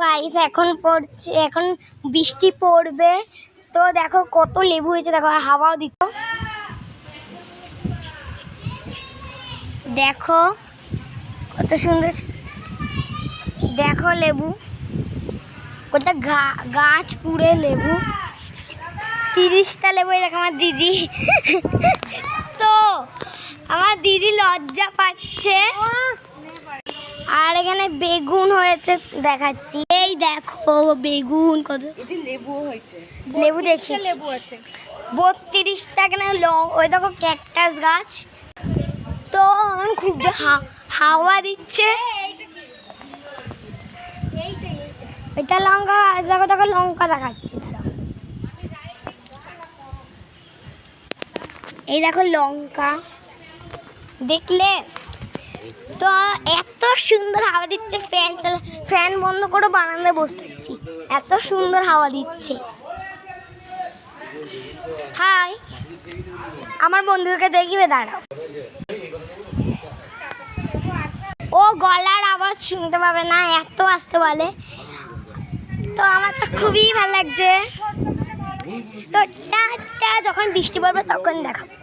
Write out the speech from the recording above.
Guys এখন পড়ছে, এখন বৃষ্টি পড়বে। তো দেখো কত লেবু হয়েছে, দেখো আর হাওয়াও দিত। দেখো কত সুন্দর, দেখো লেবু, ওটা গাছ পুরে লেবু, 30টা লেবু। দেখো আমার দিদি, তো আমার দিদি লজ্জা পাচ্ছে। আর এখানে বেগুন হয়েছে দেখাচ্ছি, এই দেখো বেগুন কত লেবু হয়েছে, লেবু দেখি লেবু আছে 32টা। এখানে ওই দেখো ক্যাকটাস গাছ। তো খুব যে হাওয়া দিচ্ছে। এটা লঙ্কা গাছ, দেখো দেখো লঙ্কা দেখাচ্ছি। এই দেখো লঙ্কা, দেখলে তো এত সুন্দর হাওয়া দিচ্ছে। ফ্যান বন্ধ করে বারান্দায় বসে থাকছি, এত সুন্দর হাওয়া দিচ্ছে। হাই, আমার বন্ধুকে দেখিবে, দাঁড়াও। ও গলার আওয়াজ শুনতে পাবে না, এত আসতে বলে। তো আমার তো খুবই ভালো লাগছে। তো যখন বৃষ্টি পড়বে তখন দেখাবো।